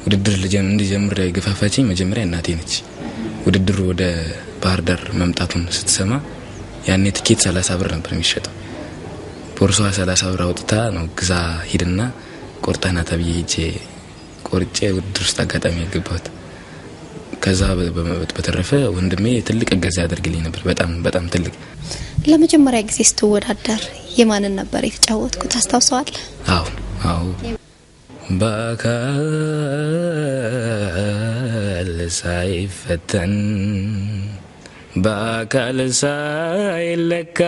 ውድድር እንድጀምር የገፋፋችኝ መጀመሪያ እናቴ ነች። ውድድሩ ወደ ባህር ዳር መምጣቱን ስትሰማ ያኔ ትኬት 30 ብር ነበር የሚሸጠው። ቦርሷ 30 ብር አውጥታ ነው ግዛ ሂድና ቆርጣና ተብዬ ሄጄ ቆርጬ ውድድር ውስጥ አጋጣሚ ያገባሁት። ከዛ በተረፈ ወንድሜ ትልቅ እገዛ ያደርግልኝ ነበር፣ በጣም ትልቅ። ለመጀመሪያ ጊዜ ስትወዳደር የማንን ነበር የተጫወትኩት ታስታውሳለህ? አዎ በአካል ሳይፈተን በአካል ሳይለካ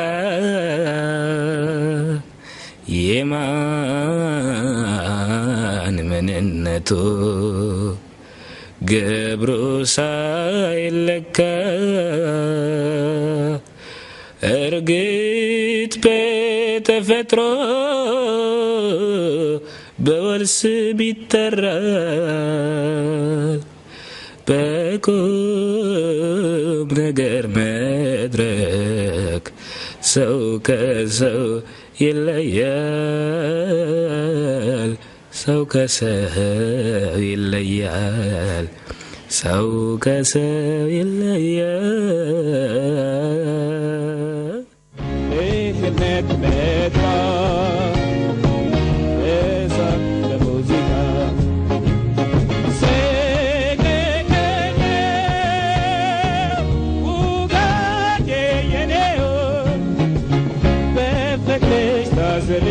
የማን ምንነቱ ግብሩ ሳይለካ እርግጥ በተፈጥሮ በወልስ ቢጠራ በቁም ነገር መድረክ ሰው ከሰው ይለያል፣ ሰው ከሰው ይለያል፣ ሰው ከሰው ይለያል። ይህነት መጣ እሳት ለሙዚቃ ሰገገኘ ውጋቴ የኔው በፍቅርሽ ታዝሌ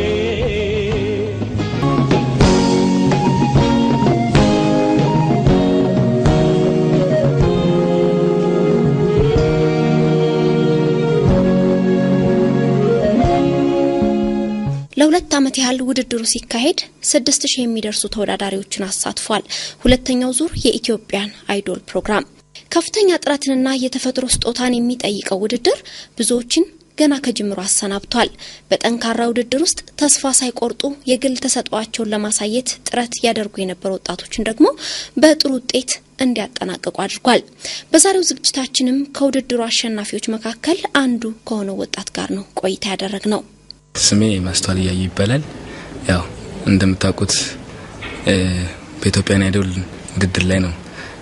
ለ2 ዓመት ያህል ውድድሩ ሲካሄድ 6000 የሚደርሱ ተወዳዳሪዎችን አሳትፏል። ሁለተኛው ዙር የኢትዮጵያን አይዶል ፕሮግራም ከፍተኛ ጥረትንና የተፈጥሮ ስጦታን የሚጠይቀው ውድድር ብዙዎችን ገና ከጅምሩ አሰናብቷል። በጠንካራ ውድድር ውስጥ ተስፋ ሳይቆርጡ የግል ተሰጥኦአቸውን ለማሳየት ጥረት ያደርጉ የነበሩ ወጣቶችን ደግሞ በጥሩ ውጤት እንዲያጠናቅቁ አድርጓል። በዛሬው ዝግጅታችንም ከውድድሩ አሸናፊዎች መካከል አንዱ ከሆነው ወጣት ጋር ነው ቆይታ ያደረግነው። ስሜ ማስተዋል ያይ ይባላል። ያው እንደምታውቁት በኢትዮጵያን አይዶል ውድድር ላይ ነው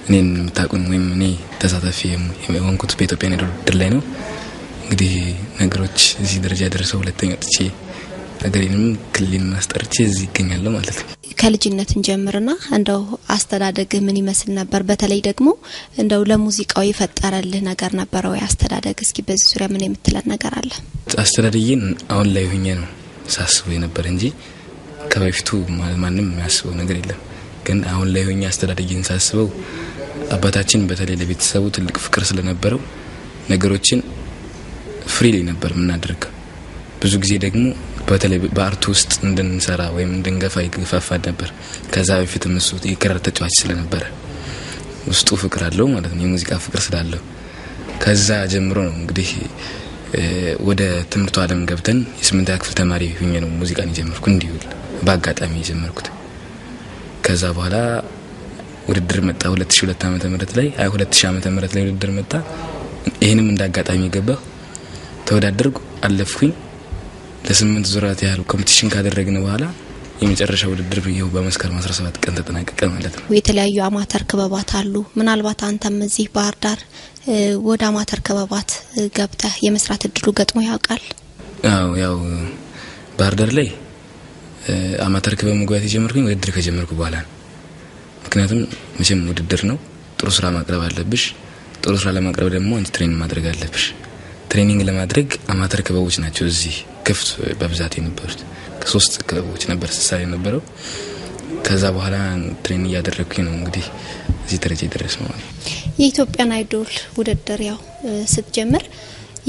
እኔን የምታውቁን ወይም እኔ ተሳታፊ የሆንኩት በኢትዮጵያን አይዶል ውድድር ላይ ነው። እንግዲህ ነገሮች እዚህ ደረጃ ደርሰው ሁለተኛ ወጥቼ ነገሬንም ክልሌን ማስጠርቼ እዚህ ይገኛለሁ ማለት ነው። ከልጅነትን ጀምርና እንደው አስተዳደግ ምን ይመስል ነበር? በተለይ ደግሞ እንደው ለሙዚቃው የፈጠረልህ ነገር ነበር ወይ አስተዳደግ? እስኪ በዚህ ዙሪያ ምን የምትለን ነገር አለ? አስተዳደግን አሁን ላይ ሆኜ ነው ሳስበው የነበር እንጂ ከበፊቱ ማንም የሚያስበው ነገር የለም። ግን አሁን ላይ ሆኜ አስተዳደግን ሳስበው አባታችን በተለይ ለቤተሰቡ ትልቅ ፍቅር ስለነበረው ነገሮችን ፍሪሊ ነበር የምናደርገው። ብዙ ጊዜ ደግሞ በተለይ በአርት ውስጥ እንድንሰራ ወይም እንድንገፋ ይገፋፋ ነበር። ከዛ በፊትም እሱ የክራር ተጫዋች ስለነበረ ውስጡ ፍቅር አለው ማለት ነው፣ የሙዚቃ ፍቅር ስላለው ከዛ ጀምሮ ነው እንግዲህ ወደ ትምህርቱ ዓለም ገብተን የ8ኛ ክፍል ተማሪ ሆኜ ነው ሙዚቃን የጀመርኩት። እንዲሁ በአጋጣሚ የጀመርኩት። ከዛ በኋላ ውድድር መጣ 2002 ዓመተ ምህረት ላይ 2000 ዓመተ ምህረት ላይ ውድድር መጣ። ይሄንም እንዳጋጣሚ ገባሁ፣ ተወዳደርኩ፣ አለፍኩኝ። ለ8 ዙራት ያህል ኮምፒቲሽን ካደረግን በኋላ የመጨረሻ ውድድር ይኸው በመስከረም 17 ቀን ተጠናቀቀ ማለት ነው። የተለያዩ አማተር ክበባት አሉ። ምናልባት አንተም እዚህ ባህር ዳር ወደ አማተር ክበባት ገብተህ የመስራት እድሉ ገጥሞ ያውቃል? ያው ባህር ዳር ላይ አማተር ክበብ መግባት የጀመርኩኝ ውድድር ከጀመርኩ በኋላ ነው። ምክንያቱም መቼም ውድድር ነው፣ ጥሩ ስራ ማቅረብ አለብሽ። ጥሩ ስራ ለማቅረብ ደግሞ አንቺ ትሬኒንግ ማድረግ አለብሽ። ትሬኒንግ ለማድረግ አማተር ክበቦች ናቸው እዚህ ክፍት በብዛት የነበሩት። ከ3 ክበቦች ነበር ተሳሪ ነበረው። ከዛ በኋላ ትሬኒንግ ያደረኩኝ ነው እንግዲህ እዚህ ደረጃ ደረስኩ ማለት ነው። የኢትዮጵያን አይዶል ውድድር ያው ስትጀምር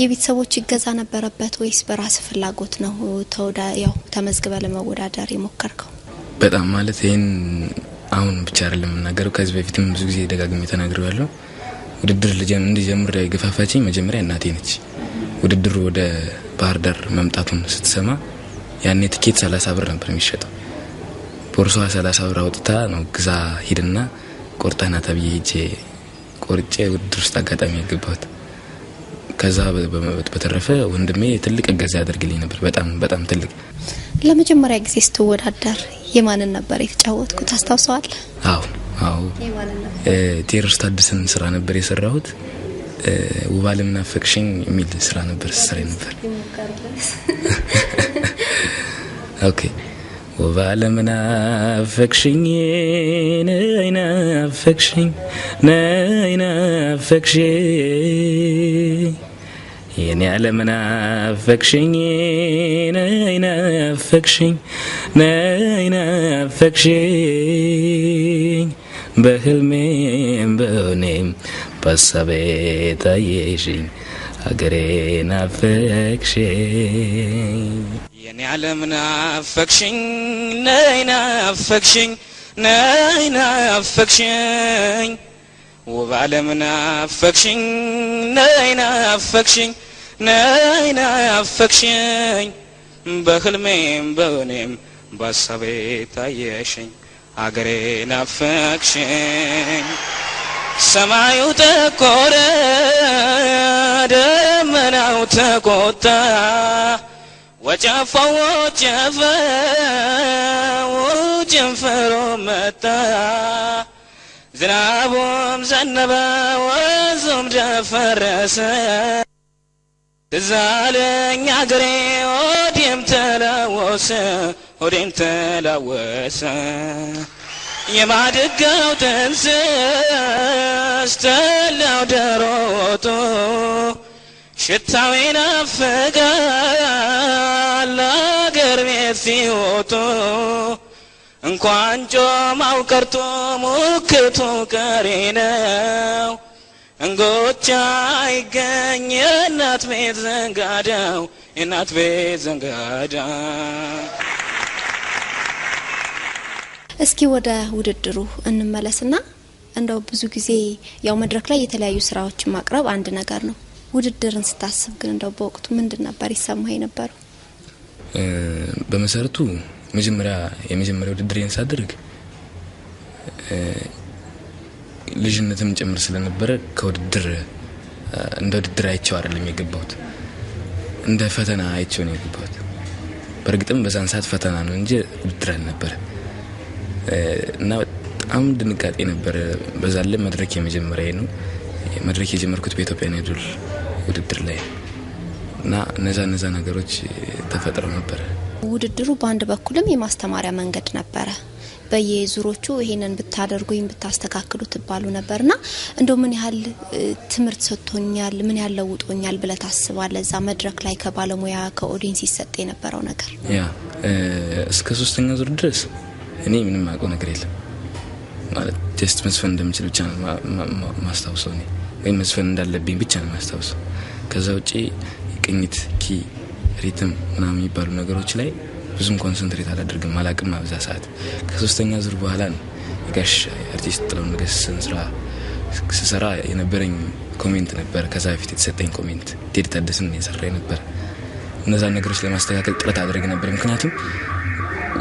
የቤተሰቦች እገዛ ነበረበት ወይስ በራስ ፍላጎት ነው ያው ተመዝግበ ለመወዳደር የሞከርከው? በጣም ማለት ይሄን አሁን ብቻ አይደለም እናገረው፣ ከዚህ በፊትም ብዙ ጊዜ ደጋግሜ ተናግሬያለሁ። ውድድር እንድጀምር የገፋፋችኝ መጀመሪያ እናቴ ነች። ውድድሩ ወደ ባህር ዳር መምጣቱን ስትሰማ ያኔ ትኬት 30 ብር ነበር የሚሸጠው። ቦርሷ 30 ብር አውጥታ ነው ግዛ ሂድና ቆርጣና ተብዬ ሄጄ ቆርጬ ውድድር ውስጥ አጋጣሚ ያገባሁት። ከዛ በተረፈ ወንድሜ ትልቅ እገዛ ያደርግልኝ ነበር፣ በጣም ትልቅ። ለመጀመሪያ ጊዜ ስትወዳደር የማንን ነበር የተጫወትኩት ታስታውሳለህ? አዎ ቴዎድሮስ ታደሰን ስራ ነበር የሰራሁት። ውባለም ናፈቅሽኝ የሚል ስራ ነበር ስራ ነበር። ኦኬ ውባለም ናፈቅሽኝ ነይ ናፈቅሽኝ ነይ ናፈቅሽኝ የኔ ዓለም ናፈቅሽኝ ነይ ናፈቅሽኝ ነይ ናፈቅሽኝ በህልሜም በእኔም በሀሳቤ ታየሽኝ አገሬ ናፈቅሽኝ የኔ ዓለም ናፈቅሽኝ ነይ ናፈቅሽኝ ነይ ናፈቅሽኝ ውብ ዓለም ናፈቅሽኝ ነይ ናፈቅሽኝ ነይ ናፈቅሽኝ በህልሜም በእኔም በሀሳቤ ታየሽኝ አገሬ ናፈቅሽኝ ሰማዩ ጠቆረ ደመናው ተቆጣ ወጨፈው ወጨፈው ጀንፈሮ መጣ ዝናቡም ዘነበ ወንዙም ደፈረሰ ትዝ አለኝ አገሬ ሆዴም ተላወሰ የማድጋው ጥንስስ ተላው ዶሮ ወጡ ሽታው ይናፍቃል አገር ቤት ሲወጡ እንኳን ጮማው ቀርቶ ሙክቱ ቀሪ ነው እንጎቻ አይገኝ የእናት ቤት ዘንጋዳው የእናት ቤት ዘንጋዳው። እስኪ ወደ ውድድሩ እንመለስና እንደው ብዙ ጊዜ ያው መድረክ ላይ የተለያዩ ስራዎችን ማቅረብ አንድ ነገር ነው። ውድድርን ስታስብ ግን እንደው በወቅቱ ምንድን ነበር ይሰማህ የነበረው? በመሰረቱ የመጀመሪያ ውድድሬን ሳደርግ ልጅነትም ጭምር ስለነበረ ከውድድር እንደ ውድድር አይቼው አይደለም የገባሁት፣ እንደ ፈተና አይቼው ነው የገባሁት። በእርግጥም በዛን ሰዓት ፈተና ነው እንጂ ውድድር አልነበረ እና በጣም ድንጋጤ ነበር። በዛ ላይ መድረክ የመጀመሪያ ነው። መድረክ የጀመርኩት በኢትዮጵያ አይዶል ውድድር ላይ እና እነዛ ነገሮች ተፈጥረው ነበር። ውድድሩ በአንድ በኩልም የማስተማሪያ መንገድ ነበረ። በየዙሮቹ ይሄንን ብታደርጉኝ ብታስተካክሉ ተባሉ ነበርና እንደው ምን ያህል ትምርት ሰጥቶኛል ምን ያህል ለውጦኛል ብለህ ታስባለህ? እዛ መድረክ ላይ ከባለሙያ ከኦዲየንስ ሲሰጥ የነበረው ነገር ያ እስከ 3ኛ ዙር ድረስ እኔ ምንም አውቀው ነገር የለም ማለት ቴስት መስፈን እንደምችል ብቻ ነው ማስታወሰው ነው ወይ መስፈን እንዳለብኝ ብቻ ነው ማስታወሰው። ከዛ ውጪ ቅኝት ኪ ሪትም ምናምን የሚባሉ ነገሮች ላይ ብዙም ኮንሰንትሬት አላደርግም ማላቅም አብዛ ሰዓት። ከ3ኛ ዙር በኋላ ነው ጋሽ አርቲስት ጥላሁን ገሰሰን ስራ የነበረኝ ኮሜንት ነበር። ከዛ በፊት የተሰጠኝ ኮሜንት ቴዲ ታደሰን የሰራኝ ነበር። እነዛ ነገሮች ለማስተካከል ጥረት አድርግ ነበር። ምክንያቱም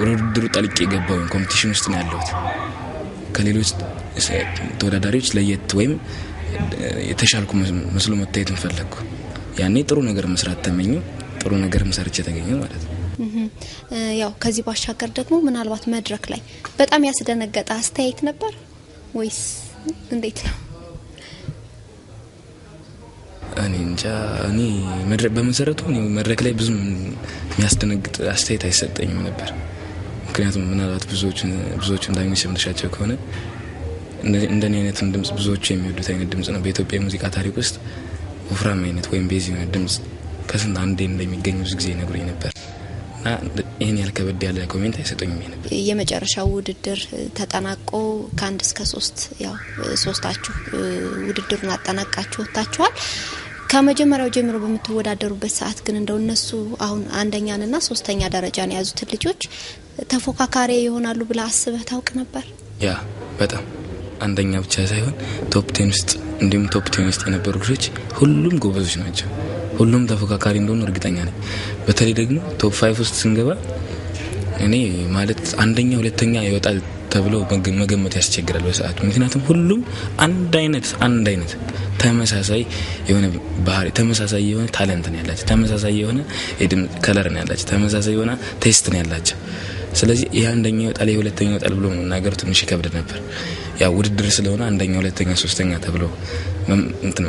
ውድድሩ ጠልቄ ገባው ኮምፒቲሽን ውስጥ ነው ያለሁት። ከሌሎች ተወዳዳሪዎች ለየት ወይም የተሻልኩ መስሎ መታየትን ፈለኩ። ያኔ ጥሩ ነገር መስራት ተመኘ፣ ጥሩ ነገር መስራች ተገኘ ማለት ነው። ያው ከዚህ ባሻገር ደግሞ ምናልባት መድረክ ላይ በጣም ያስደነገጠ አስተያየት ነበር ወይስ እንዴት ነው? እኔ በመሰረቱ መድረክ ላይ ብዙ የሚያስደነግጥ አስተያየት አይሰጠኝም ነበር። ምክንያቱም ምናልባት ብዙዎቹ እንደሚሰምሻቸው ከሆነ እንደኔ አይነት ድምጽ ብዙዎቹ የሚወዱት አይነት ድምጽ ነው። በኢትዮጵያ ሙዚቃ ታሪክ ውስጥ ወፍራም አይነት ወይም ቤዝ የሆነ ድምጽ ከስንት አንዴ እንደሚገኝ ብዙ ጊዜ ነግሮኝ ነበር እና ይሄን ያልከበድ ያለ ኮሜንት አይሰጡኝም ነበር። የመጨረሻው ውድድር ተጠናቆ ከ1 እስከ 3 ያው ሶስታችሁ ውድድሩን አጠናቃችሁ ወጣችኋል። ከመጀመሪያው ጀምሮ በመተወዳደሩበት ሰዓት ግን እንደው እነሱ አሁን አንደኛና 3ኛ ደረጃን ያዙት ልጆች ተፎካካሪ ይሆናሉ ብለ አስበህ ታውቅ ነበር? ያ በጣም አንደኛ ብቻ ሳይሆን ቶፕ 10 ውስጥ እንዲሁም ቶፕ 10 ውስጥ የነበሩ ልጆች ሁሉም ጎበዞች ናቸው። ሁሉም ተፎካካሪ እንደሆኑ እርግጠኛ ነኝ። በተለይ ደግሞ ቶፕ 5 ውስጥ ስንገባ እኔ ማለት አንደኛ ሁለተኛ ይወጣል ተብሎ መገመት ያስቸግራል በሰዓቱ። ምክንያቱም ሁሉም አንድ አይነት ተመሳሳይ የሆነ ባህሪ፣ ተመሳሳይ የሆነ ታለንት ነው ያላቸው፣ ተመሳሳይ የሆነ የድምጽ ከለር ነው ያላቸው፣ ተመሳሳይ የሆነ ቴስት ነው ያላቸው። ስለዚህ ይሄ አንደኛ ይወጣል ይሄ ሁለተኛ ይወጣል ብሎ መናገር ትንሽ ይከብድ ነበር። ያው ውድድር ስለሆነ አንደኛ ሁለተኛ ሶስተኛ ተብሎ እንትን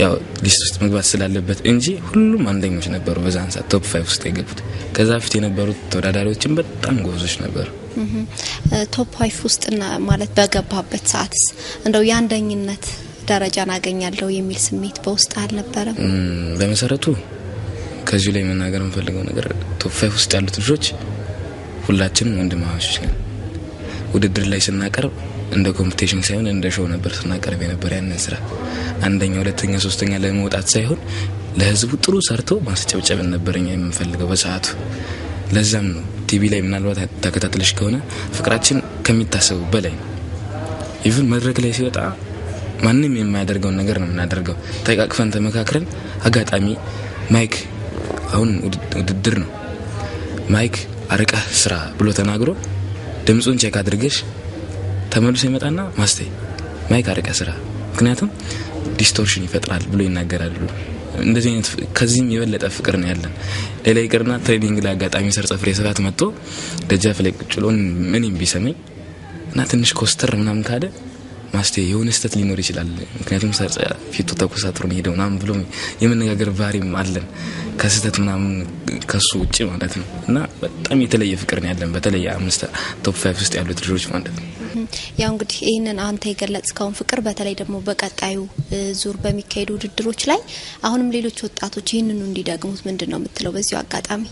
ያው ሊስት ውስጥ መግባት ስላለበት እንጂ ሁሉም አንደኞች ነበሩ በዛን ሰዓት ቶፕ 5 ውስጥ የገቡት። ከዛ በፊት የነበሩት ተወዳዳሪዎችም በጣም ጎበዞች ነበሩ። ቶፕ 5 ውስጥና ማለት በገባበት ሰዓትስ እንደው የአንደኝነት ደረጃን አገኛለሁ የሚል ስሜት በውስጥ አልነበረም? በመሰረቱ ከዚህ ላይ መናገር የምፈልገው ነገር ቶፕ 5 ውስጥ ያሉት ልጆች ሁላችንም ወንድማማቾች ነን። ውድድር ላይ ስናቀርብ እንደ ኮምፒቲሽን ሳይሆን እንደ ሾው ነበር ስናቀርብ የነበር ያንን ስራ አንደኛ ሁለተኛ ሶስተኛ ለመውጣት ሳይሆን ለህዝቡ ጥሩ ሰርቶ ማስጨብጨብ ነበርኛ የምንፈልገው በሰዓቱ። ለዛም ነው ቲቪ ላይ ምናልባት ተከታትለሽ ከሆነ ፍቅራችን ከሚታሰበው በላይ ነው። ኢቭን መድረክ ላይ ሲወጣ ማንንም የማያደርገው ነገር ነው የምናደርገው። ተቃቅፈን ተመካክረን አጋጣሚ ማይክ አሁን ውድድር ነው ማይክ አርቀህ ስራ ብሎ ተናግሮ ድምጹን ቼክ አድርገሽ ተመልሶ ይመጣና ማስተይ ማይክ አርቀህ ስራ ምክንያቱም ዲስቶርሽን ይፈጥራል ብሎ ይናገራሉ። እንደዚህ አይነት ከዚህም የበለጠ ፍቅር ነው ያለን። ሌላ ይቅርና ትሬኒንግ ላይ አጋጣሚ ሰርጸ ፍሬ ሰዓት መጥቶ ደጃፍ ላይ ቁጭ ብሎ ምንም ቢሰማኝ እና ትንሽ ኮስተር ምናምን ካደ ማስተይ የሆነ ስህተት ሊኖር ይችላል ምክንያቱም ሰርጸ ፊቱ ተኮሳትሮ ነው ሄደው ምናምን ብሎ የመነጋገር ባህሪም አለን ከስህተት ምናምን ከሱ ውጪ ማለት ነው። እና በጣም የተለየ ፍቅር ነው ያለን በተለይ አምስት ቶፕ 5 ውስጥ ያሉት ልጆች ማለት ነው። ያው እንግዲህ ይሄንን አንተ የገለጽከውን ፍቅር በተለይ ደግሞ በቀጣዩ ዙር በሚካሄዱ ውድድሮች ላይ አሁንም ሌሎች ወጣቶች ይሄንን እንዲደግሙት ምንድነው የምትለው በዚሁ አጋጣሚ?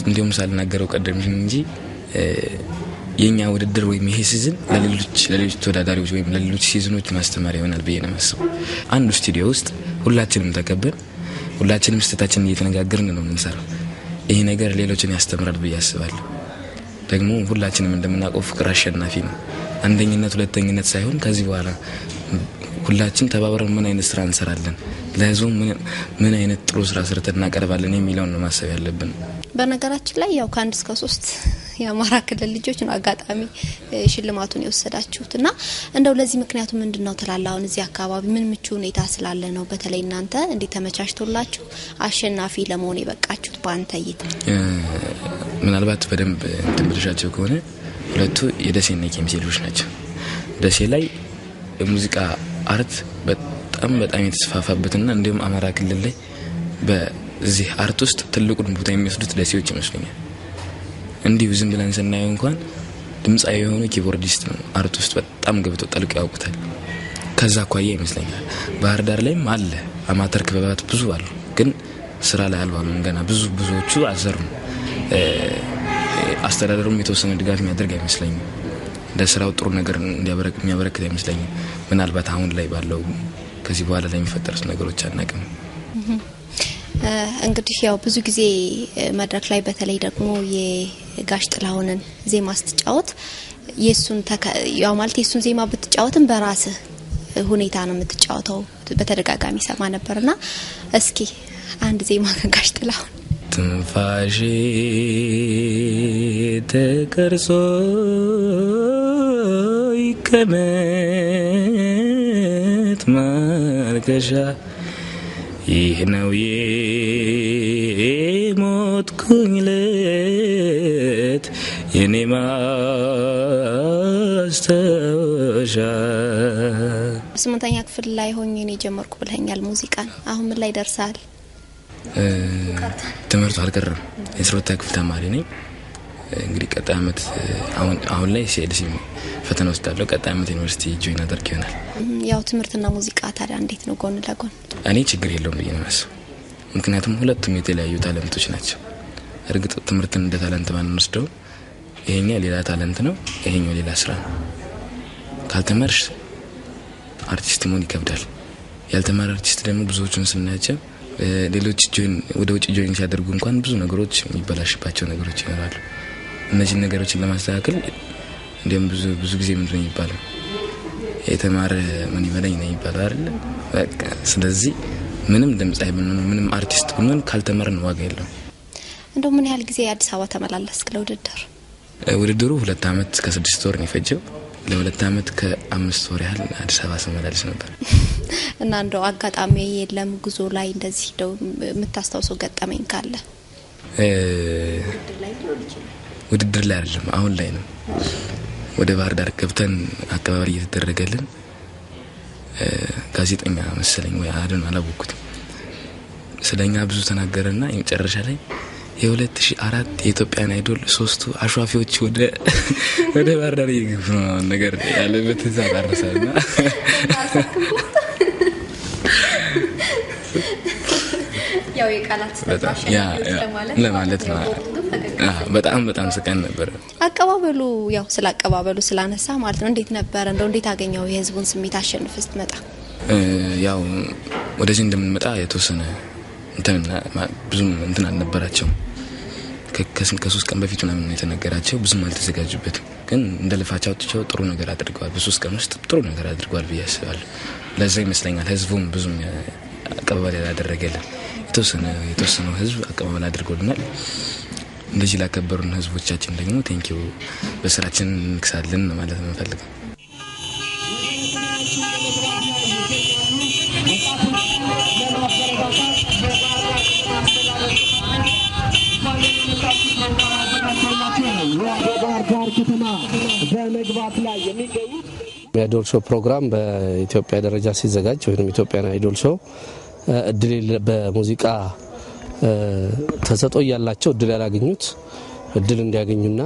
እንዲሁም ሳልናገረው ቀደምሽ እንጂ የኛ ውድድር ወይም ይሄ ሲዝን ለሌሎች ተወዳዳሪዎች ወይም ለሌሎች ሲዝኖች ማስተማሪያ ይሆናል ብዬ ነው የማስበው። አንዱ ስቱዲዮ ውስጥ ሁላችንም ተከበን ሁላችንም ስህተታችንን እየተነጋገርን ነው የምንሰራው። ይሄ ነገር ሌሎችን ያስተምራል ብዬ አስባለሁ። ደግሞ ሁላችንም እንደምናውቀው ፍቅር አሸናፊ ነው። አንደኝነት ሁለተኝነት ሳይሆን ከዚህ በኋላ ሁላችን ተባብረን ምን አይነት ስራ እንሰራለን ለህዝቡ ምን አይነት ጥሩ ስራ ሰርተን እናቀርባለን የሚለውን ነው ማሰብ ያለብን። በነገራችን ላይ ያው ከ1 እስከ 3 የአማራ ክልል ልጆች ነው አጋጣሚ ሽልማቱን የወሰዳችሁትና እንደው ለዚህ ምክንያቱ ምንድነው ትላለህ? አሁን እዚህ አካባቢ ምን ምቹ ሁኔታ ስላለ ነው በተለይ እናንተ እንዴ ተመቻችቶላችሁ አሸናፊ ለመሆን የበቃችሁት ባንተ እይታ? ምናልባት በደንብ ተምርሻቸው ከሆነ ሁለቱ የደሴና የኬሚሴ ልጆች ናቸው። ደሴ ላይ ሙዚቃ አርት በጣም የተስፋፋበትና እንዲሁም አማራ ክልል ላይ በዚህ አርት ውስጥ ትልቁን ቦታ የሚወስዱት ደሴዎች ይመስሉኛል። እንዲሁ ዝም ብለን ስናየው እንኳን ድምጻዊ የሆነ ኪቦርዲስት ነው አርት ውስጥ በጣም ገብቶ ጠልቆ ያውቁታል። ከዛ አኳያ ይመስለኛል ባህር ዳር ላይም አለ አማተር ክበባት ብዙ አሉ፣ ግን ስራ ላይ አልዋሉም ገና ብዙዎቹ አልሰሩም። አስተዳደሩም የተወሰነ ድጋፍ የሚያደርግ አይመስለኝም። ለስራው ጥሩ ነገር የሚያበረክት አይመስለኝም። ምናልባት አሁን ላይ ባለው ከዚህ በኋላ ላይ የሚፈጠሩት ነገሮች አናውቅም። እንግዲህ ያው ብዙ ጊዜ መድረክ ላይ በተለይ ደግሞ የጋሽ ጥላሁንን ዜማ ስትጫወት የሱን ያው ማለት የሱን ዜማ ብትጫወትም በራስህ ሁኔታ ነው የምትጫወተው በተደጋጋሚ ሰማ ነበርና እስኪ አንድ ዜማ ከጋሽ ጥላሁን ትንፋሽ ተቀርጾ ይከመት ማርከሻ ይህ ነው የሞትኩኝ ለት የኔ ማስታወሻ። 8ኛ ክፍል ላይ ሆኜ ነው የጀመርኩ ብለኛል ሙዚቃን። አሁን ምን ላይ ደርሳል? ትምህርቱ አልቀረም። የ12ኛ ክፍል ተማሪ ነኝ። እንግዲህ ቀጣይ አመት አሁን ላይ ሲኤልሲ ፈተና ወስዳለሁ። ቀጣይ አመት ዩኒቨርሲቲ ጆይን አደርግ ይሆናል። ያው ትምህርትና ሙዚቃ ታዲያ እንዴት ነው ጎን ለጎን? እኔ ችግር የለውም ብዬ ነው የማስበው። ምክንያቱም ሁለቱም የተለያዩ ታለንቶች ናቸው። እርግጥ ትምህርትን እንደ ታለንት ባንወስደው ይሄኛው ሌላ ታለንት ነው፣ ይሄኛው ሌላ ስራ ነው። ካልተማርሽ አርቲስት መሆን ይከብዳል። ያልተማረ አርቲስት ደግሞ ብዙዎቹን ስናያቸው ሌሎች ወደ ውጭ ጆይን ሲያደርጉ እንኳን ብዙ ነገሮች የሚበላሽባቸው ነገሮች ይኖራሉ። እነዚህ ነገሮችን ለማስተካከል እንደም ብዙ ጊዜ ምንድነው የሚባለው የተማረ ምን ይበላኝ ነው የሚባለው አይደል? በቃ ስለዚህ ምንም ድምጻይ ብንሆን ምንም አርቲስት ብንሆን ካልተማርን ዋጋ የለውም። እንደው ምን ያህል ጊዜ አዲስ አበባ ተመላለስክ ለውድድር? ውድድሩ 2 አመት ከ6 ወር ነው የፈጀው። ለ2 አመት ከ5 ወር ያህል አዲስ አበባ ስመላለስ ነበር። እና እንደው አጋጣሚ የለም ጉዞ ላይ እንደዚህ እንደው የምታስታውሰው ገጠመኝ ካለ? ውድድር ላይ አይደለም አሁን ላይ ነው። ወደ ባህር ዳር ገብተን አቀባበል እየተደረገልን ጋዜጠኛ መሰለኝ ወይ አላወኩትም ስለኛ ብዙ ተናገረና የመጨረሻ ላይ የ2004 የኢትዮጵያን አይዶል ሶስቱ አሽዋፊዎች ወደ ባህር ዳር ይገቡ ነገር ያለበት ተዛራሰና ያው የቃላት ተጣጣሽ ለማለት ነው በጣም ስቀን ነበር አቀባበሉ ያው ስላቀባበሉ ስላነሳ ማለት ነው እንዴት ነበር እንዴት አገኘው የህዝቡን ስሜት አሸንፈስ መጣ ያው ወደዚህ እንደምንመጣ የተወሰነ ብዙም አልነበራቸው ከ3 ቀን በፊት ነው የተነገራቸው ብዙም አልተዘጋጁበትም ግን እንደልፋቸው ጥሩ ነገር አድርገዋል በ3 ቀን ውስጥ ጥሩ ነገር አድርገዋል ብያስባለሁ ለዛ ይመስለኛል ህዝቡም ብዙም አቀባበል ያደረገልን የተወሰነ ህዝብ አቀባበል አድርጎልናል እንደዚህ ላከበሩን ህዝቦቻችን ደግሞ ቴንኪው በስራችን እንክሳለን ማለት ነው ፈልገው የአይዶል ሾው ፕሮግራም በኢትዮጵያ ደረጃ ሲዘጋጅ ወይንም ኢትዮጵያን አይዶል ሾው እድል በሙዚቃ ተሰጥኦ ያላቸው እድል ያላገኙት እድል እንዲያገኙና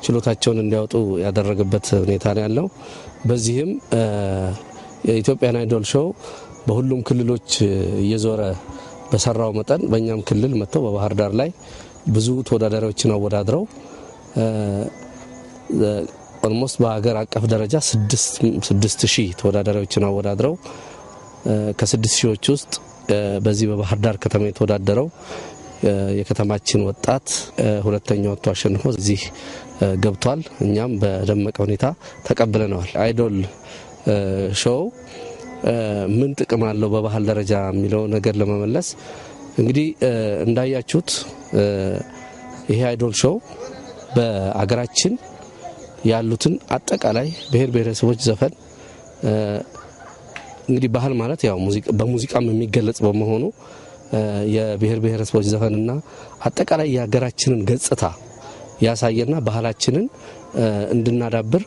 ችሎታቸውን እንዲያወጡ ያደረገበት ሁኔታ ነው ያለው በዚህም የኢትዮጵያን አይዶል ሾው በሁሉም ክልሎች እየዞረ በሰራው መጠን በእኛም ክልል መጥተው በባህር ዳር ላይ ብዙ ተወዳዳሪዎችን አወዳድረው ኦልሞስት በአገር አቀፍ ደረጃ 6000 ተወዳዳሪዎችን አወዳድረው ከ6000ዎች ውስጥ በዚህ በባህር ዳር ከተማ የተወዳደረው የከተማችን ወጣት ሁለተኛው ወጥቶ አሸንፎ እዚህ ገብቷል እኛም በደመቀ ሁኔታ ተቀብለናል አይዶል ሾው ምን ጥቅም አለው በባህል ደረጃ የሚለው ነገር ለመመለስ እንግዲህ እንዳያችሁት ይሄ አይዶል ሾው በአገራችን ያሉትን አጠቃላይ ብሔር ብሔረሰቦች ዘፈን እንግዲህ ባህል ማለት ያው በሙዚቃም የሚገለጽ በመሆኑ የብሔር ብሔረሰቦች ዘፈንና አጠቃላይ የሀገራችንን ገጽታ ያሳየና ባህላችንን እንድናዳብር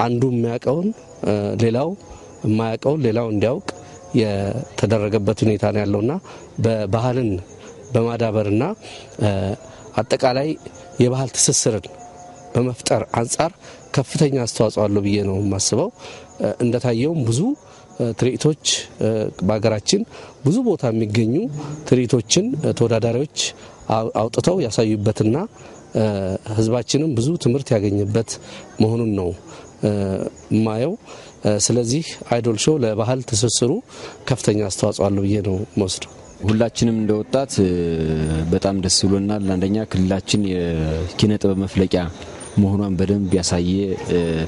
አንዱ የሚያቀውን ሌላው የማያቀውን ሌላው እንዲያውቅ የተደረገበት ሁኔታ ነው ያለውና በባህልን በማዳበርና አጠቃላይ የባህል ትስስርን በመፍጠር አንፃር ከፍተኛ አስተዋጽኦ አለው ብዬ ነው የማስበው እንደታየው ብዙ ትርኢቶች በአገራችን ብዙ ቦታ የሚገኙ ትርኢቶችን ተወዳዳሪዎች አውጥተው ያሳዩበትና ህዝባችንም ብዙ ትምህርት ያገኘበት መሆኑን ነው ማየው ስለዚህ አይዶል ሾው ለባህል ተሰስሩ ከፍተኛ አስተዋጽኦ አለው ብዬ ነው የምወስደው ሁላችንም እንደወጣት በጣም ደስ ብሎናል አንደኛ ክልላችን የኪነ ጥበብ መፍለቂያ መሆኗን በደንብ ያሳየ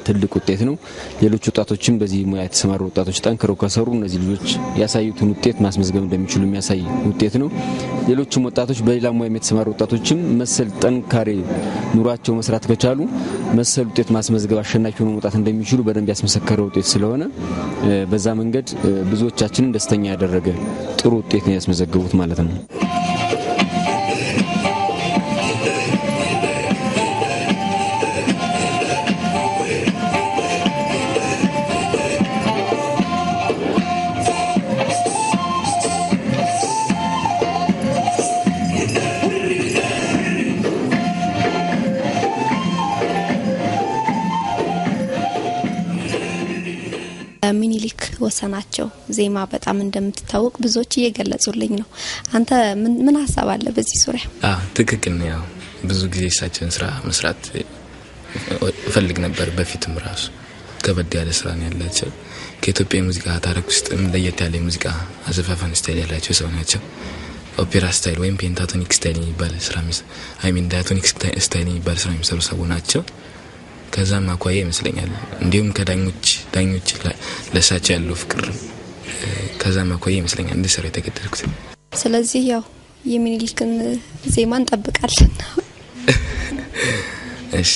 ትልቅ ውጤት ነው ሌሎች ወጣቶችም በዚህ ሙያ የተሰማሩ ወጣቶች ጠንክረው ከሰሩ እነዚህ ልጆች ያሳዩትን ውጤት ማስመዝገብ እንደሚችሉ የሚያሳይ ውጤት ነው ሌሎችም ወጣቶች በሌላ ሙያ የተሰማሩ ወጣቶችም መሰል ጠንካሬ ኑሯቸው መስራት ከቻሉ መሰል ውጤት ማስመዝገብ አሸናፊ ሆነው መውጣት እንደሚችሉ በደንብ ያስመሰከረ ውጤት ስለሆነ በዛ መንገድ ብዙዎቻችንን ደስተኛ ያደረገ ጥሩ ውጤት ነው ያስመዘገቡት ማለት ነው ሚኒሊክ ወሰናቸው ዜማ በጣም እንደምትታወቅ ብዙዎች እየገለጹልኝ ነው አንተ ምን ሐሳብ አለ በዚህ ዙሪያ ትክክል ነው ያው ብዙ ጊዜ ሳችን ስራ መስራት ፈልግ ነበር በፊትም ራሱ ከበድ ያለ ስራ ነው ያላቸው ከኢትዮጵያ ሙዚቃ ታሪክ ውስጥ ለየት ያለ ሙዚቃ አዘፋፈን ስታይል ያላቸው ሰው ናቸው ኦፔራ ስታይል ወይም ፔንታቶኒክ ስታይል የሚባል ስራ ዳያቶኒክ ስታይል የሚባል ስራ የሚሰሩ ሰው ናቸው ከዛም አኳያ ይመስለኛል እንዲሁም ከዳኞች ለሳቸው ያለው ፍቅር ከዛም አኳያ ይመስለኛል እንዲሰራ የተገደድኩት ስለዚህ ያው የሚኒሊክን ዜማ እንጠብቃለን እሺ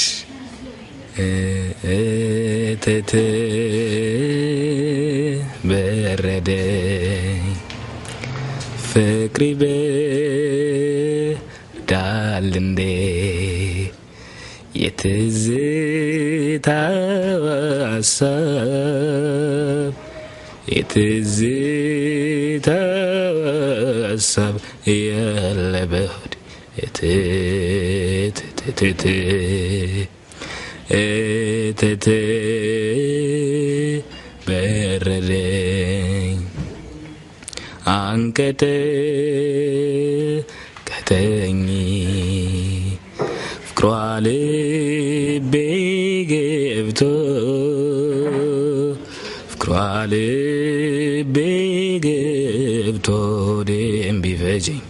በረደ ፍቅሪ በዳልንዴ የትዝታው ሀሳብ የትዝታ ሀሳብ ያለበድ እትት በረደኝ አንቀጠ ቀጠኝ ፍቅሯ ልቤ ገብቶ ፍቅሯ ልቤ ገብቶ ደም ቢፈጀኝ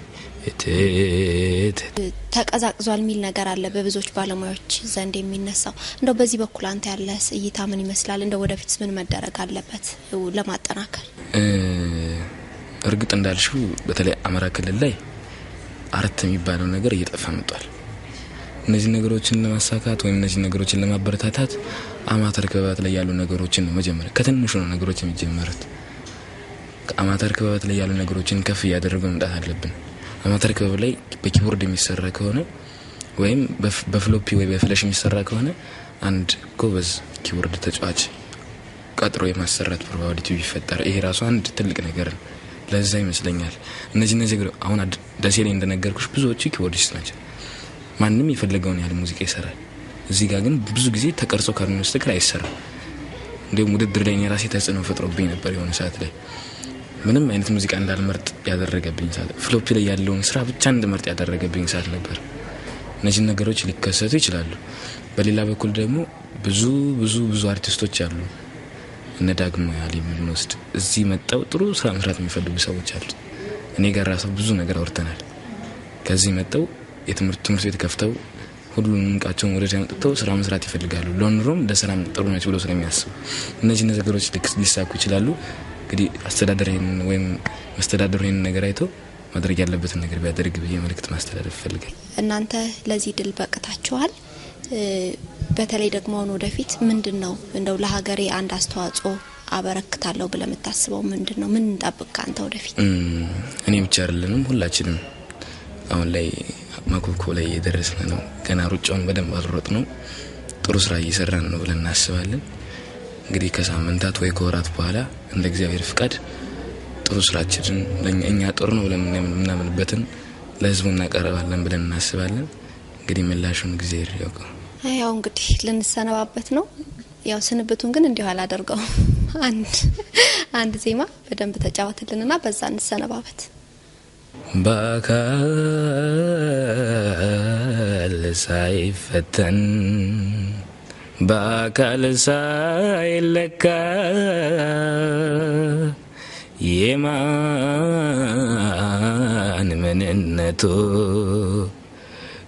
ተቀዛቅዟል የሚል ነገር አለ በብዙዎች ባለሙያዎች ዘንድ የሚነሳው። እንደው በዚህ በኩል አንተ ያለ እይታ ምን ይመስላል? እንደው ወደፊት ምን መደረግ አለበት ለማጠናከር? እርግጥ እንዳልሽው በተለይ አማራ ክልል ላይ አርት የሚባለው ነገር እየጠፋ መጥቷል። እነዚህ ነገሮችን ለማሳካት ወይም እነዚህ ነገሮችን ለማበረታታት አማተር ክበባት ላይ ያሉ ነገሮችን መጀመር ከትንሹ ነው ነገሮች የሚጀመሩት። ከአማተር ክበባት ላይ ያሉ ነገሮችን ከፍ ያደረጉ መምጣት አለብን። አማተር ክበብ ላይ በኪቦርድ የሚሰራ ከሆነ ወይም በፍሎፒ ወይ በፍላሽ የሚሰራ ከሆነ አንድ ጎበዝ ኪቦርድ ተጫዋች ቀጥሮ የማሰራት ፕሮባቢሊቲ ቢፈጠር ይሄ ራሱ አንድ ትልቅ ነገር ነው። ለዛ ይመስለኛል እነዚህ አሁን ደሴ ላይ እንደነገርኩሽ ብዙዎቹ ኪቦርዲስት ናቸው። ማንንም የፈለገውን ያህል ሙዚቃ ይሰራል። እዚህ ጋር ግን ብዙ ጊዜ ተቀርጾ ካልሆነ በስተቀር አይሰራም። እንደውም ውድድር ላይ የራሴ ተጽዕኖ ፈጥሮብኝ ነበር የሆነ ሰዓት ላይ ምንም አይነት ሙዚቃ እንዳልመርጥ ያደረገብኝ ሰዓት፣ ፍሎፕ ላይ ያለውን ስራ ብቻ እንድመርጥ ያደረገብኝ ሰዓት ነበር። እነዚህ ነገሮች ሊከሰቱ ይችላሉ። በሌላ በኩል ደግሞ ብዙ አርቲስቶች አሉ። እነ ዳግሞ ያሊ ምንወስድ እዚህ መጣው ጥሩ ስራ መስራት የሚፈልጉ ሰዎች አሉ። እኔ ጋር ራሱ ብዙ ነገር አውርተናል። ከዚህ መጣው የትምህርት ቤት ከፍተው ሁሉንም ቃቸውን ወደ ያመጣው ስራ መስራት ይፈልጋሉ። ለኑሮም ለሰላም ጥሩ ናቸው ብለው ስለሚያስቡ እነዚህ ነገሮች ሊሳኩ ይችላሉ። እንግዲህ አስተዳደርን ወይም መስተዳደሩን ነገር አይቶ ማድረግ ያለበትን ነገር ቢያደርግ ብዬ መልእክት ማስተላለፍ ፈልጋለሁ። እናንተ ለዚህ ድል በቅታችኋል። በተለይ ደግሞ ወደፊት ምንድነው እንደው ለሀገሬ አንድ አስተዋጽኦ አበረክታለሁ ብለ የምታስበው ምንድነው? ምን እንጠብቅ ካንተ ወደፊት? እኔ ብቻ አይደለንም ሁላችንም አሁን ላይ ማኮኮ ላይ እየደረስን ነው። ገና ሩጫውን በደንብ አልሮጥ ነው። ጥሩ ስራ እየሰራን ነው ብለን እናስባለን። እንግዲህ ከሳምንታት ወይ ከወራት በኋላ እንደ እግዚአብሔር ፍቃድ ጥሩ ስራችንን ለኛ ጥሩ ነው ብለን ምናምንበትን ለህዝቡ እናቀርባለን ብለን እናስባለን። እንግዲህ ምላሹን እግዚአብሔር ያውቃል። ያው እንግዲህ ልንሰነባበት ነው። ያው ስንብቱን ግን እንዲሁ አላደርገው። አንድ ዜማ በደንብ ተጫወትልንና በዛ እንሰነባበት። በአካል ሳይፈተን በአካል ሳይለካ የማን ምንነቱ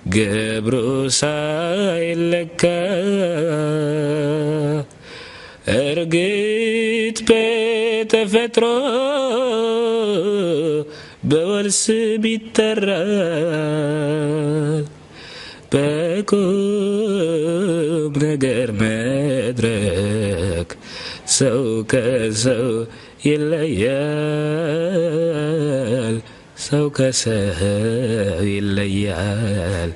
ገብሩ ሳይለካ እርግጥ በተፈጥሮ በወልስ ቢጠራ በቁም ነገር መድረክ ሰው ከሰው ይለያል። ሰው ከሰው ይለያል።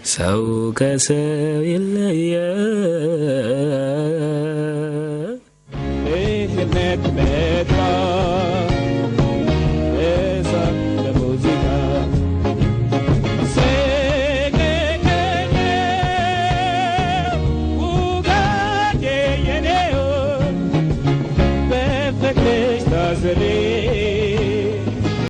ሰው ከሰው ይለያል። ይህነት መጣ City